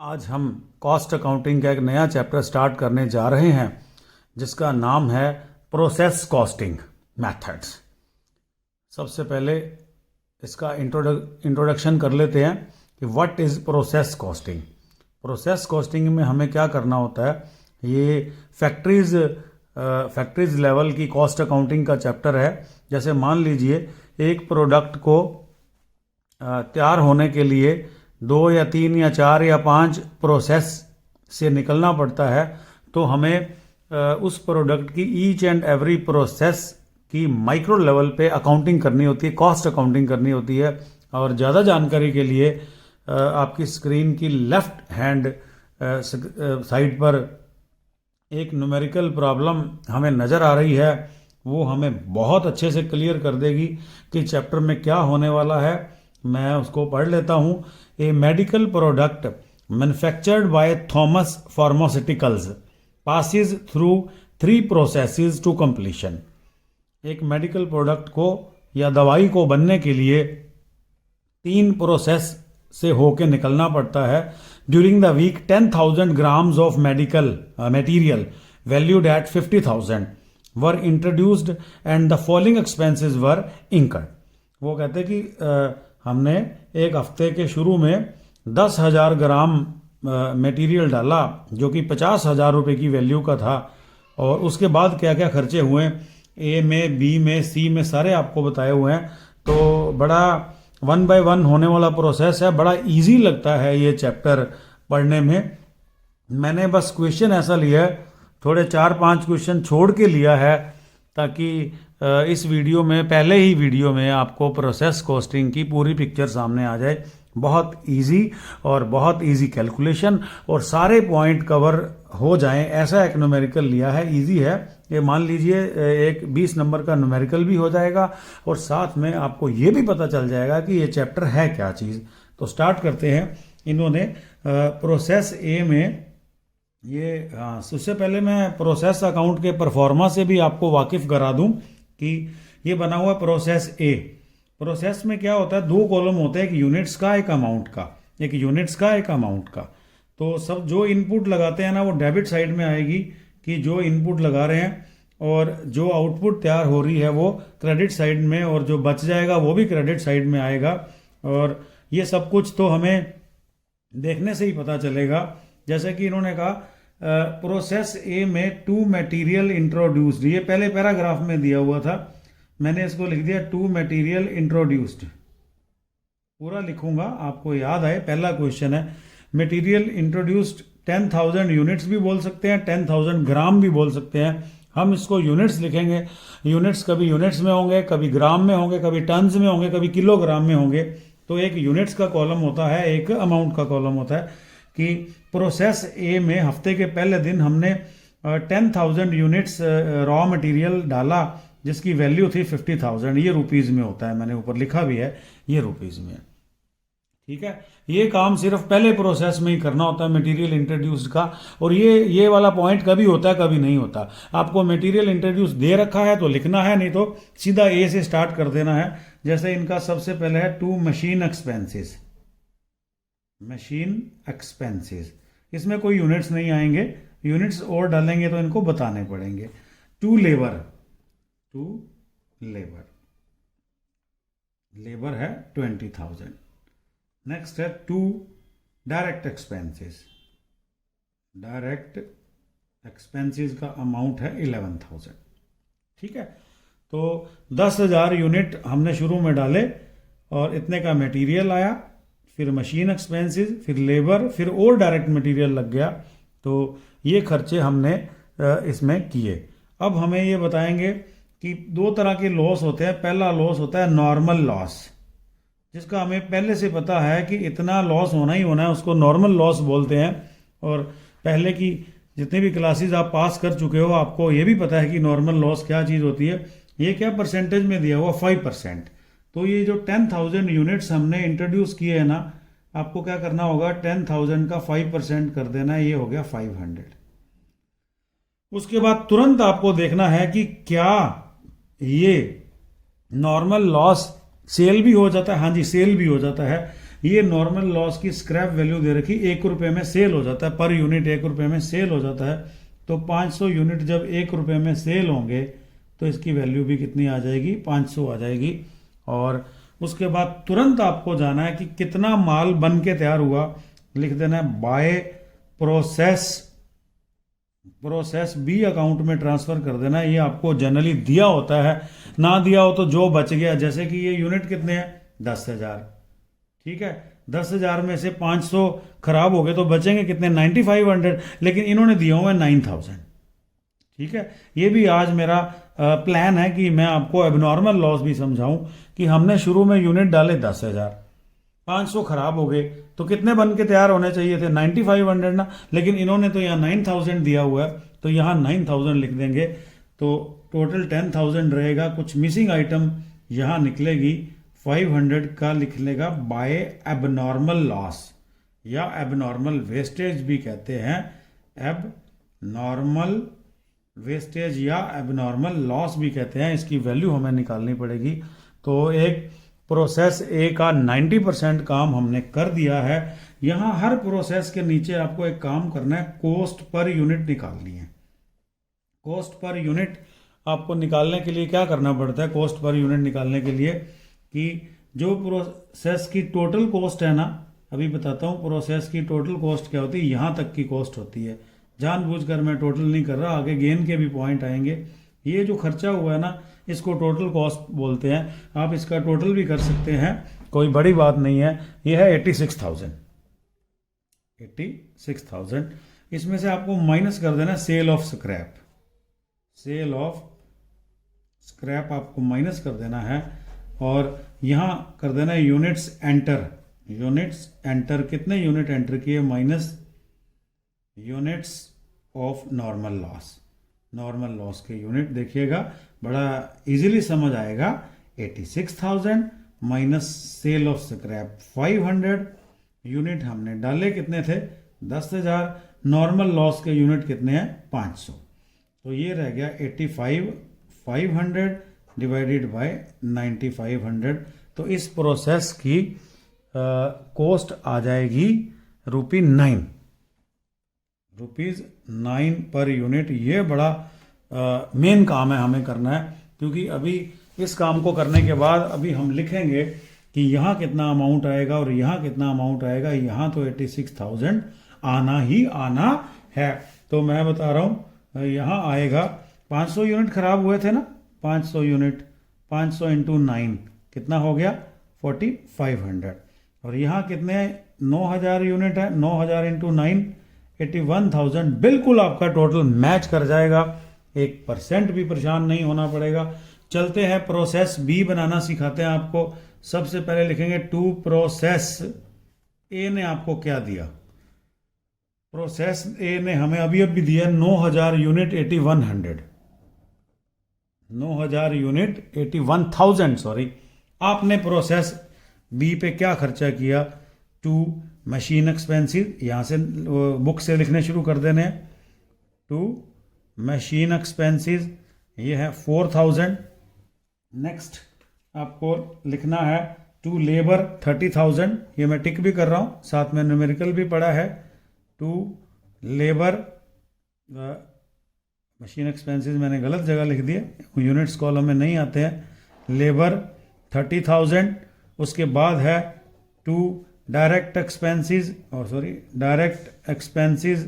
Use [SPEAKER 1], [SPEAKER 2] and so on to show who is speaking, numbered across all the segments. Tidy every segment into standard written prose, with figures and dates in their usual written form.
[SPEAKER 1] आज हम cost accounting का एक नया चैप्टर स्टार्ट करने जा रहे हैं जिसका नाम है प्रोसेस कॉस्टिंग मेथड्स। सबसे पहले इसका इंट्रोडक्शन कर लेते हैं कि what is process costing. Process costing में हमें क्या करना होता है, ये फैक्ट्रीज लेवल की कॉस्ट अकाउंटिंग का चैप्टर है। जैसे मान लीजिए एक प्रोडक्ट को तैयार होने के लिए 2 या 3 या 4 या 5 प्रोसेस से निकलना पड़ता है, तो हमें उस प्रोडक्ट की ईच एंड एवरी प्रोसेस की माइक्रो लेवल पे अकाउंटिंग करनी होती है, कॉस्ट अकाउंटिंग करनी होती है। और ज़्यादा जानकारी के लिए आपकी स्क्रीन की लेफ्ट हैंड साइड पर एक न्यूमेरिकल प्रॉब्लम हमें नज़र आ रही है, वो हमें बहुत अच्छे से क्लियर कर देगी कि चैप्टर में क्या होने वाला है। मैं उसको पढ़ लेता हूँ। A medical product manufactured by Thomas pharmaceuticals passes through 3 processes to completion. एक मेडिकल प्रोडक्ट को या दवाई को बनने के लिए 3 प्रोसेस से होके निकलना पड़ता है। During the week 10,000 grams of medical material valued at 50,000 were introduced and the following expenses were incurred. वो कहते हैं कि हमने एक हफ्ते के शुरू में 10,000 ग्राम मटेरियल डाला जो कि 50,000 रुपये की वैल्यू का था, और उसके बाद क्या क्या खर्चे हुए ए में, बी में, सी में सारे आपको बताए हुए हैं। तो बड़ा 1 बाय 1 होने वाला प्रोसेस है, बड़ा इजी लगता है ये चैप्टर पढ़ने में। मैंने बस क्वेश्चन ऐसा लिया है, थोड़े 4-5 क्वेश्चन छोड़ के लिया है ताकि इस वीडियो में, पहले ही वीडियो में आपको प्रोसेस कॉस्टिंग की पूरी पिक्चर सामने आ जाए। बहुत इजी और बहुत इजी कैलकुलेशन और सारे पॉइंट कवर हो जाएं, ऐसा एक न्यूमेरिकल लिया है। इजी है ये, मान लीजिए एक 20 नंबर का न्यूमेरिकल भी हो जाएगा और साथ में आपको ये भी पता चल जाएगा कि ये चैप्टर है क्या चीज़। तो स्टार्ट करते हैं। इन्होंने प्रोसेस ए में ये उससे पहले मैं प्रोसेस अकाउंट के परफॉर्मा से भी आपको वाकिफ करा दूं कि ये बना हुआ प्रोसेस ए। प्रोसेस में क्या होता है, 2 कॉलम होते हैं, एक यूनिट्स का, एक अमाउंट का, एक यूनिट्स का, एक अमाउंट का। तो सब जो इनपुट लगाते हैं ना, वो डेबिट साइड में आएगी कि जो इनपुट लगा रहे हैं, और जो आउटपुट तैयार हो रही है वो क्रेडिट साइड में, और जो बच जाएगा वो भी क्रेडिट साइड में आएगा। और ये सब कुछ तो हमें देखने से ही पता चलेगा। जैसे कि इन्होंने कहा प्रोसेस ए में 2 मटेरियल इंट्रोड्यूस्ड, ये पहले पैराग्राफ में दिया हुआ था, मैंने इसको लिख दिया 2 मटेरियल इंट्रोड्यूस्ड। पूरा लिखूंगा आपको याद आए। पहला क्वेश्चन है मटेरियल इंट्रोड्यूस्ड 10,000 यूनिट्स भी बोल सकते हैं, 10,000 ग्राम भी बोल सकते हैं। हम इसको यूनिट्स लिखेंगे। यूनिट्स कभी यूनिट्स में होंगे, कभी ग्राम में होंगे, कभी टन्स में होंगे, कभी किलोग्राम में होंगे। तो एक यूनिट्स का कॉलम होता है, एक अमाउंट का कॉलम होता है। कि प्रोसेस ए में हफ्ते के पहले दिन हमने 10,000 यूनिट्स रॉ मटेरियल डाला जिसकी वैल्यू थी 50,000। ये रुपीज़ में होता है, मैंने ऊपर लिखा भी है, ये रुपीज़ में। ठीक है, ये काम सिर्फ पहले प्रोसेस में ही करना होता है मटेरियल इंट्रोड्यूस्ड का। और ये वाला पॉइंट कभी होता है कभी नहीं होता। आपको मटेरियल इंट्रोड्यूस दे रखा है तो लिखना है, नहीं तो सीधा ए से स्टार्ट कर देना है। जैसे इनका सबसे पहले है 2 मशीन एक्सपेंसेस। मशीन एक्सपेंसेस, इसमें कोई यूनिट्स नहीं आएंगे, यूनिट्स और डालेंगे तो इनको बताने पड़ेंगे। 2 लेबर, 2 लेबर, लेबर है 20,000। नेक्स्ट है 2 डायरेक्ट एक्सपेंसेस। डायरेक्ट एक्सपेंसेस का अमाउंट है 11,000। ठीक है, तो 10,000 यूनिट हमने शुरू में डाले और इतने का मटेरियल आया, फिर मशीन एक्सपेंसेस, फिर लेबर, फिर और डायरेक्ट मटेरियल लग गया। तो ये खर्चे हमने इसमें किए। अब हमें ये बताएंगे कि 2 तरह के लॉस होते हैं। पहला लॉस होता है नॉर्मल लॉस, जिसका हमें पहले से पता है कि इतना लॉस होना ही होना है, उसको नॉर्मल लॉस बोलते हैं। और पहले की जितनी भी क्लासेस आप पास कर चुके हो, आपको ये भी पता है कि नॉर्मल लॉस क्या चीज़ होती है। ये क्या परसेंटेज में दिया हुआ, 5%। तो ये जो 10,000 यूनिट्स हमने इंट्रोड्यूस किए हैं ना, आपको क्या करना होगा, 10,000 का 5% कर देना है, ये हो गया 500। उसके बाद तुरंत आपको देखना है कि क्या ये नॉर्मल लॉस सेल भी हो जाता है। हाँ जी, सेल भी हो जाता है। ये नॉर्मल लॉस की स्क्रैप वैल्यू दे रखी, 1 रुपये में सेल हो जाता है, पर यूनिट 1 रुपये में सेल हो जाता है। तो 500 यूनिट जब 1 रुपये में सेल होंगे तो इसकी वैल्यू भी कितनी आ जाएगी, 500 आ जाएगी। और उसके बाद तुरंत आपको जाना है कि कितना माल बन के तैयार हुआ, लिख देना है बाय प्रोसेस बी अकाउंट में ट्रांसफर कर देना है। ये आपको जनरली दिया होता है, ना दिया हो तो जो बच गया, जैसे कि ये यूनिट कितने हैं, 10,000, ठीक है, 10,000 में से 500 खराब हो गए तो बचेंगे कितने, 9500, लेकिन इन्होंने दिया हुआ है 9000, ठीक है। ये भी आज मेरा प्लान है कि मैं आपको एबनॉर्मल लॉस भी समझाऊं कि हमने शुरू में यूनिट डाले 10,000, 500 खराब हो गए तो कितने बन के तैयार होने चाहिए थे, 9500 ना, लेकिन इन्होंने तो यहाँ 9000 दिया हुआ है, तो यहाँ 9000 लिख देंगे, तो टोटल 10,000 रहेगा। कुछ मिसिंग आइटम यहाँ निकलेगी, 500 का लिख लेगा बाय एबनॉर्मल लॉस या एबनॉर्मल वेस्टेज भी कहते हैं, एबनॉर्मल वेस्टेज या एबनॉर्मल लॉस भी कहते हैं। इसकी वैल्यू हमें निकालनी पड़ेगी। तो एक प्रोसेस ए का 90% काम हमने कर दिया है। यहाँ हर प्रोसेस के नीचे आपको एक काम करना है, कॉस्ट पर यूनिट निकालनी है। कॉस्ट पर यूनिट आपको निकालने के लिए क्या करना पड़ता है, कॉस्ट पर यूनिट निकालने के लिए कि जो प्रोसेस की टोटल कॉस्ट है ना, अभी बताता हूँ प्रोसेस की टोटल कॉस्ट क्या होती है, यहाँ तक की कॉस्ट होती है। जानबूझकर मैं टोटल नहीं कर रहा, आगे गेन के भी पॉइंट आएंगे। ये जो खर्चा हुआ है ना, इसको टोटल कॉस्ट बोलते हैं। आप इसका टोटल भी कर सकते हैं, कोई बड़ी बात नहीं है। ये है 86,000। इसमें से आपको माइनस कर देना sale of scrap. Sale of scrap आपको माइनस कर देना है और यहाँ कर देना है यूनिट्स एंटर। यूनिट्स एंटर, कितने यूनिट एंटर किए, minus units of normal loss. Normal loss के यूनिट देखिएगा, बड़ा इजीली समझ आएगा। 86,000 minus sale of scrap 500, unit हमने डाले कितने थे, 10,000। नॉर्मल लॉस के यूनिट कितने हैं, 500। तो ये रह गया 85,500 डिवाइडेड बाय 9,500। तो इस प्रोसेस की कॉस्ट आ जाएगी ₹9 पर यूनिट। ये बड़ा मेन काम है हमें करना है, क्योंकि अभी इस काम को करने के बाद अभी हम लिखेंगे कि यहाँ कितना अमाउंट आएगा और यहाँ कितना अमाउंट आएगा। यहाँ तो 86,000 आना ही आना है। तो मैं बता रहा हूँ यहाँ आएगा 500 यूनिट खराब हुए थे ना, 500 यूनिट, 500 इंटू 9 कितना हो गया, 4,500। और यहाँ कितने 9,000 यूनिट है, 9,000 इंटू 9 81,000। बिल्कुल आपका टोटल मैच कर जाएगा, 1% भी परेशान नहीं होना पड़ेगा। चलते हैं प्रोसेस बी बनाना सिखाते हैं आपको। सबसे पहले लिखेंगे टू प्रोसेस ए ने आपको क्या दिया। प्रोसेस ए ने हमें अभी अभी दिया 9,000 यूनिट 8100, 9,000 यूनिट 81,000 सॉरी। आपने प्रोसेस बी पे क्या खर्चा किया, टू मशीन एक्सपेंसिव, यहाँ से बुक से लिखने शुरू कर देने हैं। टू मशीन एक्सपेंसिव ये है 4,000। नेक्स्ट आपको लिखना है टू लेबर 30,000, ये मैं टिक भी कर रहा हूँ, साथ में न्यूमेरिकल भी पड़ा है। टू लेबर मशीन एक्सपेंसिव मैंने गलत जगह लिख दिए, यूनिट्स कॉलम में नहीं आते हैं। लेबर 30,000। उसके बाद है टू डायरेक्ट एक्सपेंसेस, और सॉरी डायरेक्ट एक्सपेंसेस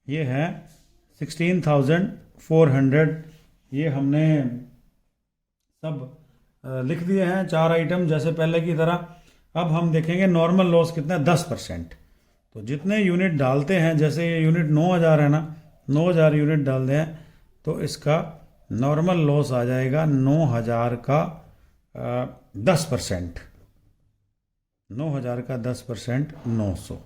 [SPEAKER 1] ये है 16,400। ये हमने सब लिख दिए हैं, 4 आइटम जैसे पहले की तरह। अब हम देखेंगे नॉर्मल लॉस कितना है, 10%। तो जितने यूनिट डालते हैं, जैसे ये यूनिट 9,000 है ना, 9,000 यूनिट डाल दें तो इसका नॉर्मल लॉस आ जाएगा 9,000 का 10%। 9,000 का 10% 900।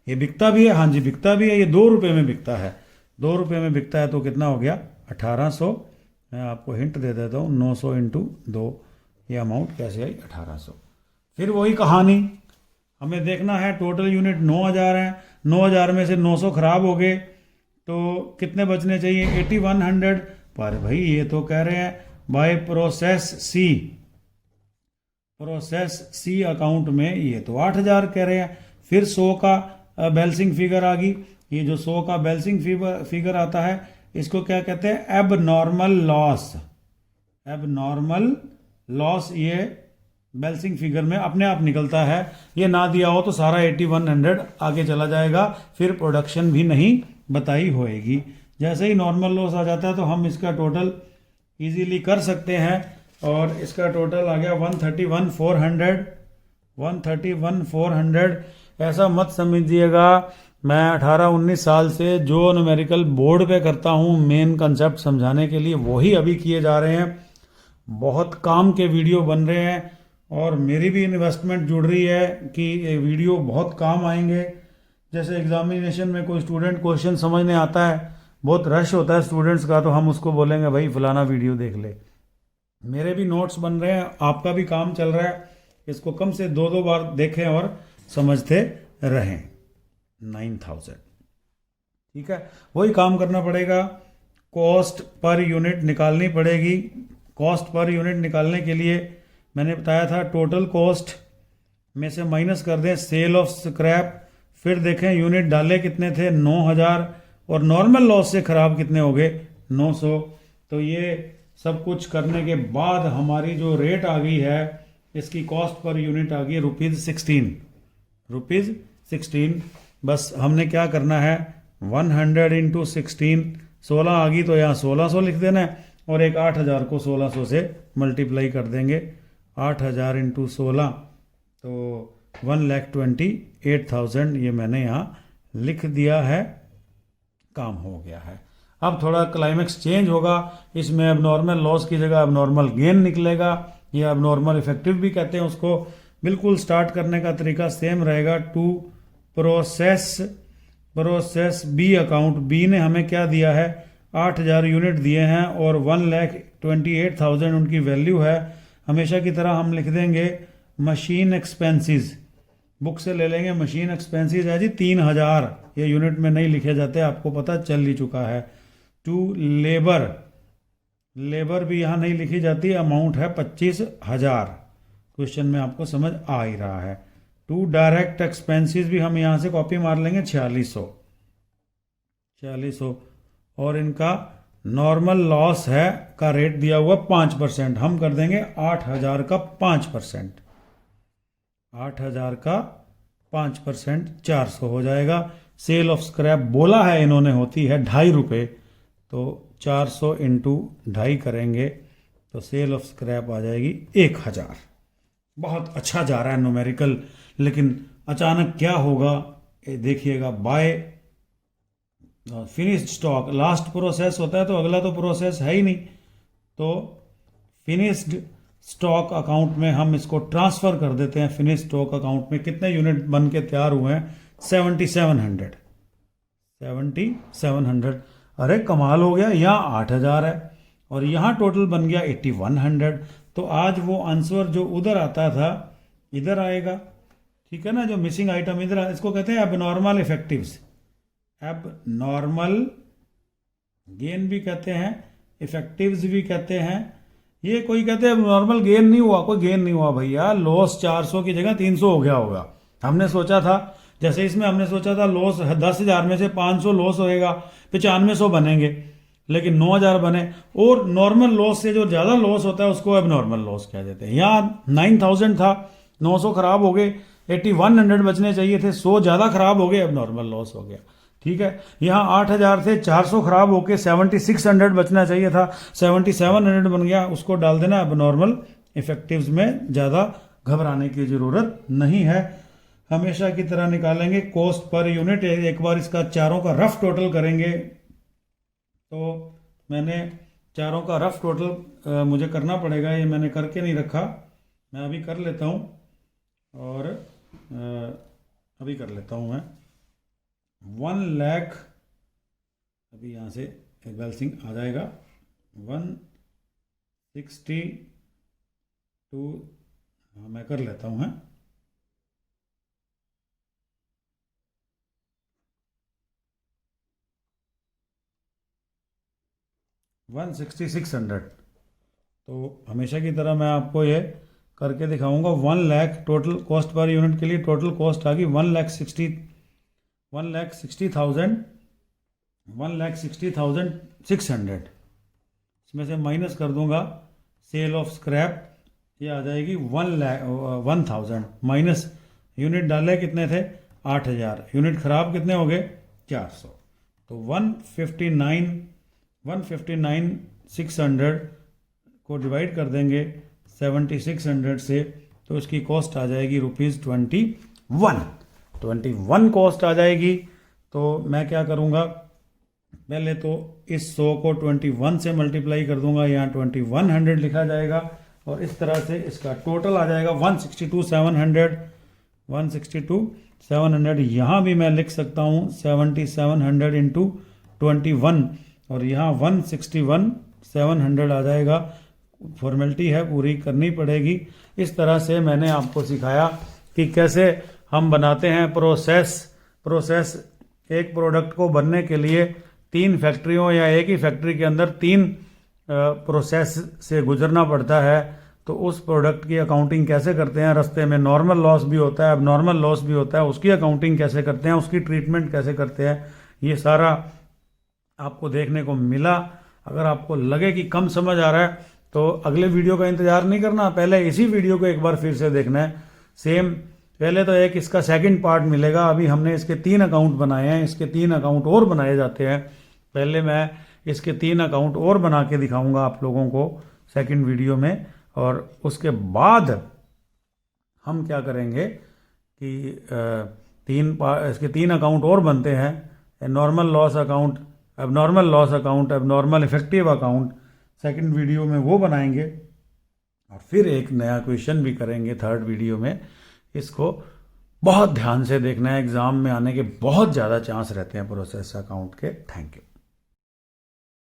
[SPEAKER 1] ये बिकता भी है, हाँ जी बिकता भी है, ये 2 रुपये में बिकता है। 2 रुपये में बिकता है तो कितना हो गया, 1,800। मैं आपको हिंट दे देता हूँ, 900 इंटू 2, ये अमाउंट कैसे आई, 1,800। फिर वही कहानी, हमें देखना है टोटल यूनिट 9,000 है, 9,000 में से 900 खराब हो गए तो कितने बचने चाहिए, 8,100। पर भाई ये तो कह रहे हैं by process C, process C account में ये तो 8,000 कह रहे हैं। फिर 100 का बैलेंसिंग फिगर आ गई। ये जो 100 का बैलेंसिंग फिगर आता है इसको क्या कहते हैं? Abnormal loss. एबनॉर्मल लॉस ये बैलेंसिंग फिगर में अपने आप निकलता है। ये ना दिया हो तो सारा 8100 आगे चला जाएगा, फिर प्रोडक्शन भी नहीं बताई होएगी। जैसे ही नॉर्मल लॉस आ जाता है तो हम इसका टोटल इजीली कर सकते हैं, और इसका टोटल आ गया 131,400। 131,400। ऐसा मत समझिएगा मैं 18-19 साल से जो न्यूमेरिकल बोर्ड पे करता हूँ मेन कंसेप्ट समझाने के लिए, वही अभी किए जा रहे हैं। बहुत काम के वीडियो बन रहे हैं और मेरी भी इन्वेस्टमेंट जुड़ रही है कि ये वीडियो बहुत काम आएंगे। जैसे एग्जामिनेशन में कोई स्टूडेंट क्वेश्चन समझने आता है, बहुत रश होता है स्टूडेंट्स का, तो हम उसको बोलेंगे भाई फलाना वीडियो देख ले। मेरे भी नोट्स बन रहे हैं, आपका भी काम चल रहा है, इसको कम से 2-2 बार देखें और समझते रहें। 9,000 ठीक है, वही काम करना पड़ेगा। कॉस्ट पर यूनिट निकालनी पड़ेगी। कॉस्ट पर यूनिट निकालने के लिए मैंने बताया था टोटल कॉस्ट में से माइनस कर दें सेल ऑफ स्क्रैप, फिर देखें यूनिट डाले कितने थे 9,000, और नॉर्मल लॉस से खराब कितने हो गए 900। तो ये सब कुछ करने के बाद हमारी जो रेट आ गई है इसकी कॉस्ट पर यूनिट आ गई ₹16। ₹16। बस हमने क्या करना है 100 × 16, 16 आ गई तो यहाँ 1600 लिख देना है, और एक 8,000 को 1600 से मल्टीप्लाई कर देंगे। 8,000 × 16 तो 1,28,000 ये मैंने यहाँ लिख दिया है। काम हो गया है। अब थोड़ा क्लाइमेक्स चेंज होगा, इसमें अब नॉर्मल लॉस की जगह अब नॉर्मल गेन निकलेगा, या अब नॉर्मल इफेक्टिव भी कहते हैं उसको। बिल्कुल स्टार्ट करने का तरीका सेम रहेगा। To process B account, B ने हमें क्या दिया है 8,000 यूनिट दिए हैं और 1,28,000 उनकी वैल्यू है। हमेशा की तरह हम लिख देंगे मशीन एक्सपेंसेस, बुक से ले लेंगे। मशीन एक्सपेंसेस है जी 3,000, ये यूनिट में नहीं लिखे जाते, आपको पता चल ही चुका है। टू लेबर, लेबर भी यहाँ नहीं लिखी जाती, अमाउंट है 25,000, क्वेश्चन में आपको समझ आ ही रहा है। टू डायरेक्ट एक्सपेंसेस भी हम यहाँ से कॉपी मार लेंगे 4600, और इनका नॉर्मल लॉस है का रेट दिया हुआ 5%, हम कर देंगे 8,000 का 5%। 8,000 का 5% 400 हो जाएगा। सेल ऑफ स्क्रैप बोला है इन्होंने होती है ₹2.5, तो 400 × 2.5 करेंगे तो सेल ऑफ स्क्रैप आ जाएगी 1,000। बहुत अच्छा जा रहा है न्यूमेरिकल, लेकिन अचानक क्या होगा ये देखिएगा। By finished stock, last process होता है तो अगला तो प्रोसेस है ही नहीं, तो फिनिश्ड स्टॉक अकाउंट में हम इसको ट्रांसफर कर देते हैं। फिनिश्ड स्टॉक अकाउंट में कितने यूनिट बन के तैयार हुए हैं 7,700। अरे कमाल हो गया, यहाँ 8,000 है और यहाँ टोटल बन गया 8,100। तो आज वो आंसर जो उधर आता था इधर आएगा, ठीक है ना। जो मिसिंग आइटम इधर, इसको कहते हैं एबनॉर्मल इफेक्टिव्स। एबनॉर्मल गेन भी कहते हैं, इफेक्टिव्स भी कहते हैं। ये कोई कहते हैं नॉर्मल गेन नहीं हुआ, कोई गेन नहीं हुआ भैया। लॉस 400 की जगह 300 हो गया होगा। हमने सोचा था, जैसे इसमें हमने सोचा था लॉस 10,000 में से 500 लॉस होएगा, 9500 बनेंगे, लेकिन 9,000 बने। और नॉर्मल लॉस से जो ज्यादा लॉस होता है उसको एबनॉर्मल लॉस कह देते हैं। यहाँ 9,000 था, 900 खराब हो गए, 8,100 बचने चाहिए थे, 100 ज्यादा खराब हो गए, एबनॉर्मल लॉस हो गया, ठीक है। यहाँ 8,000 थे, 400 खराब होके 7,600 बचना चाहिए था, 7,700 बन गया, उसको डाल देना एबनॉर्मल इफेक्टिव्स में। ज्यादा घबराने की जरूरत नहीं है, हमेशा की तरह निकालेंगे कॉस्ट पर यूनिट। एक बार इसका चारों का रफ टोटल करेंगे, तो मैंने चारों का रफ टोटल मुझे करना पड़ेगा, ये मैंने करके नहीं रखा, मैं अभी कर लेता हूँ, और अभी कर लेता हूँ मैं। 1 लाख, अभी यहाँ से बैलेंसिंग आ जाएगा 162, मैं कर लेता हूँ, 1,6600। तो हमेशा की तरह मैं आपको ये करके दिखाऊंगा। 1 lakh total cost per unit के लिए टोटल कॉस्ट आ गई 1,60,600। इसमें से माइनस कर दूंगा सेल ऑफ स्क्रैप, ये आ जाएगी 1,000 माइनस यूनिट डाले कितने थे 8,000, यूनिट खराब कितने हो गए 400। तो 159,600 को डिवाइड कर देंगे 7,600 से, तो इसकी कॉस्ट आ जाएगी ₹21 कॉस्ट आ जाएगी। तो मैं क्या करूँगा, पहले तो इस 100 को 21 से मल्टीप्लाई कर दूंगा, यहाँ 2100 लिखा जाएगा और इस तरह से इसका टोटल आ जाएगा 162,700। यहाँ भी मैं लिख सकता हूँ 7,700 इंटू 21 और यहाँ 161,700 आ जाएगा। फॉर्मेलिटी है पूरी करनी पड़ेगी। इस तरह से मैंने आपको सिखाया कि कैसे हम बनाते हैं प्रोसेस एक प्रोडक्ट को बनने के लिए 3 फैक्ट्रियों या एक ही फैक्ट्री के अंदर 3 प्रोसेस से गुजरना पड़ता है। तो उस प्रोडक्ट की अकाउंटिंग कैसे करते हैं, रास्ते में नॉर्मल लॉस भी होता है, अब नॉर्मल लॉस भी होता है, उसकी अकाउंटिंग कैसे करते हैं, उसकी ट्रीटमेंट कैसे करते हैं, ये सारा आपको देखने को मिला। अगर आपको लगे कि कम समझ आ रहा है तो अगले वीडियो का इंतजार नहीं करना, पहले इसी वीडियो को एक बार फिर से देखना है। सेम पहले तो एक इसका सेकंड पार्ट मिलेगा। अभी हमने इसके 3 अकाउंट बनाए हैं, इसके 3 अकाउंट और बनाए जाते हैं। पहले मैं इसके 3 अकाउंट और बना के दिखाऊंगा आप लोगों को सेकंड वीडियो में, और उसके बाद हम क्या करेंगे कि इसके 3 अकाउंट और बनते हैं, normal loss account, abnormal loss account, abnormal effective account, second video में वो बनाएंगे और फिर एक नया क्वेश्चन भी करेंगे थर्ड वीडियो में। इसको बहुत ध्यान से देखना है, एग्जाम में आने के बहुत ज़्यादा चांस रहते हैं प्रोसेस अकाउंट के। Thank you.